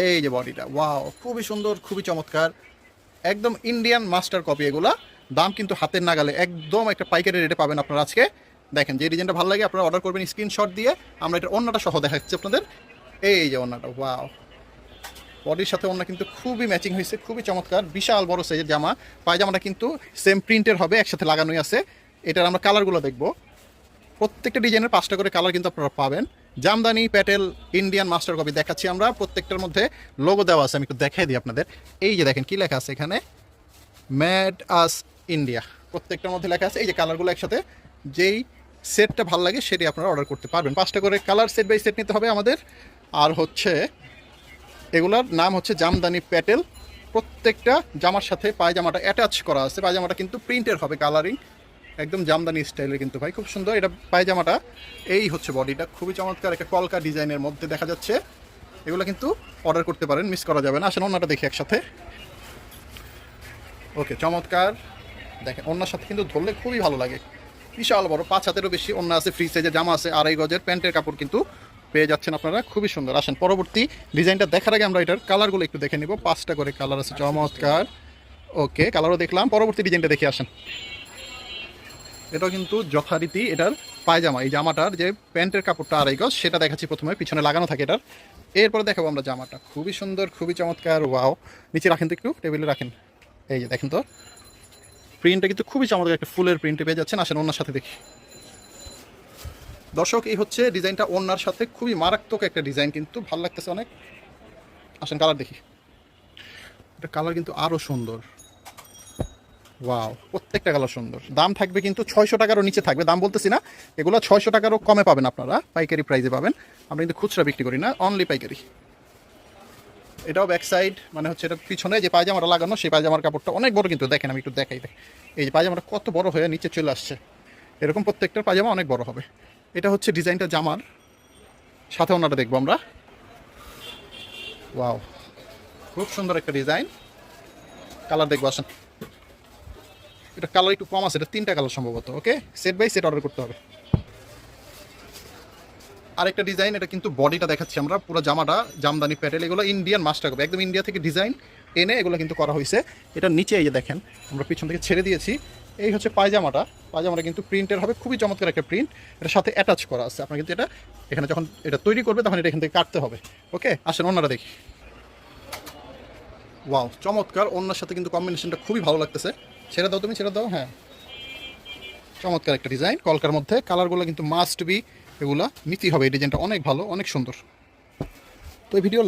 এই যে বডিটা, ওয়াও, খুবই সুন্দর, খুবই চমৎকার, একদম ইন্ডিয়ান মাস্টার কপি এগুলা। দাম কিন্তু হাতের নাগালে, একদম একটা পাইকারি রেটে পাবেন আপনারা আজকে। দেখেন যে ডিজাইনটা ভালো লাগে আপনারা অর্ডার করবেন স্ক্রিনশট দিয়ে। আমরা এটা অন্যটা সহ দেখাচ্ছি আপনাদের। এই যে অন্যটা, ওয়াও, বডির সাথে অন্য কিন্তু খুবই ম্যাচিং হয়েছে, খুবই চমৎকার, বিশাল বড় সাইজের জামা। পায়জামাটা কিন্তু সেম প্রিন্টের হবে, একসাথে লাগানোই আছে। এটার আমরা কালারগুলো দেখবো। প্রত্যেকটা ডিজাইনের 5টা করে কালার কিন্তু আপনারা পাবেন। Jamdani Patel Indian master copy দেখাচ্ছি আমরা। প্রত্যেকটার মধ্যে লোগো দেওয়া আছে, আমি একটু দেখাই দিই আপনাদের। এই যে দেখেন কি লেখা আছে এখানে, মেড আস ইন্ডিয়া। প্রত্যেকটার মধ্যে লেখা আছে। এই যে কালারগুলো একসাথে, যেই সেটটা ভালো লাগে সেটি আপনারা অর্ডার করতে পারবেন। 5টা করে কালার সেট বাই সেট নিতে হবে আমাদের। আর হচ্ছে এগুলার নাম হচ্ছে জামদানি প্যাটেল। প্রত্যেকটা জামার সাথে পায়জামাটা অ্যাটাচ করা আছে। পায়জামাটা কিন্তু প্রিন্টের হবে, কালারিং একদম জামদানি স্টাইলের কিন্তু ভাই, খুব সুন্দর এটা পায়জামাটা। এই হচ্ছে বডিটা, খুবই চমৎকার, একটা কলকা ডিজাইনের মধ্যে দেখা যাচ্ছে। এগুলো কিন্তু অর্ডার করতে পারেন, মিস করা যাবে না। আসেন অন্যটা দেখি একসাথে। ওকে, চমৎকার। দেখেন অন্যার সাথে কিন্তু ধরলে খুবই ভালো লাগে। বিশাল বড়, 5 হাতেরও বেশি অন্য আছে, ফ্রি সাইজের জামা আছে, 2.5 গজের প্যান্টের কাপড় কিন্তু পেয়ে যাচ্ছেন আপনারা, খুবই সুন্দর। আসেন পরবর্তী ডিজাইনটা দেখার আগে আমরা এটার কালারগুলো একটু দেখে নিব। 5টা করে কালার আছে, চমৎকার। ওকে, কালারও দেখলাম, পরবর্তী ডিজাইনটা দেখে আসেন। এটাও কিন্তু যথারীতি এটার পায়জামা, এই জামাটার যে প্যান্টের কাপড়টা 2.5 গজ সেটা দেখাচ্ছি প্রথমে, পিছনে লাগানো থাকে এটার। এরপরে দেখাবো আমরা জামাটা, খুবই সুন্দর, খুবই চমৎকার। ওয়াও, নিচে রাখেন তো একটু, টেবিলে রাখেন। এই যে দেখেন তো, প্রিন্টটা কিন্তু খুবই চমৎকার, একটা ফুলের প্রিন্টে পেয়ে যাচ্ছেন। আসেন ওনার সাথে দেখি। দর্শক এই হচ্ছে ডিজাইনটা, ওনার সাথে খুবই মারাত্মক একটা ডিজাইন, কিন্তু ভালো লাগতেছে অনেক। আসেন কালার দেখি। এটা কালার কিন্তু আরও সুন্দর। ওয়াও, প্রত্যেকটা কালার সুন্দর। দাম থাকবে কিন্তু 600 টাকারও নিচে থাকবে, দাম বলতেছি না, এগুলো 600 টাকারও কমে পাবেন আপনারা, পাইকারি প্রাইসে পাবেন। আমরা কিন্তু খুচরা বিক্রি করি না, অনলি পাইকারি। এটাও ব্যাক সাইড, মানে হচ্ছে এটা পিছনে যে পায়জামাটা লাগানো, সেই পায়জামার কাপড়টা অনেক বড় কিন্তু, দেখেন আমি একটু দেখাই দেখ। এই যে পায়জামাটা কত বড় হয়ে নিচে চলে আসছে, এরকম প্রত্যেকটার পায়জামা অনেক বড় হবে। এটা হচ্ছে ডিজাইনটা জামার, সাথে ওনাটা দেখবো আমরা। ওয়াও, খুব সুন্দর একটা ডিজাইন। কালার দেখবো আসেন। এটা কালার একটু কম আছে, এটা 3টা কালার সম্ভবত। ওকে, সেট বাই সেট অর্ডার করতে হবে। আরেকটা ডিজাইন, এটা কিন্তু বডিটা দেখাচ্ছি আমরা, পুরো জামাটা জামদানি প্যাটেল, এগুলো ইন্ডিয়ান মাস্টার কপি, একদম ইন্ডিয়া থেকে ডিজাইন এনে এগুলো কিন্তু করা হয়েছে। এটা নিচে এই যে দেখেন, আমরা পিছন থেকে ছেড়ে দিয়েছি। এই হচ্ছে পায়জামাটা, পায়জামাটা কিন্তু প্রিন্টের হবে, খুবই চমৎকার একটা প্রিন্ট। এটার সাথে অ্যাটাচ করা আছে, আপনার কিন্তু এটা এখানে যখন এটা তৈরি করবে তখন এটা এখান থেকে কাটতে হবে। ওকে, আসেন ওনারা দেখি। ওয়াও, চমৎকার, ওনার সাথে কিন্তু কম্বিনেশনটা খুবই ভালো লাগতেছে। ছেড়ে দাও তুমি, ছেড়ে দাও। হ্যাঁ, চমৎকার একটা ডিজাইন, কলকার মধ্যে। কালারগুলো কিন্তু মাস্ট বি, এগুলা নিতেই হবে। এই ডিজাইনটা অনেক ভালো, অনেক সুন্দর। তো এই ভিডিও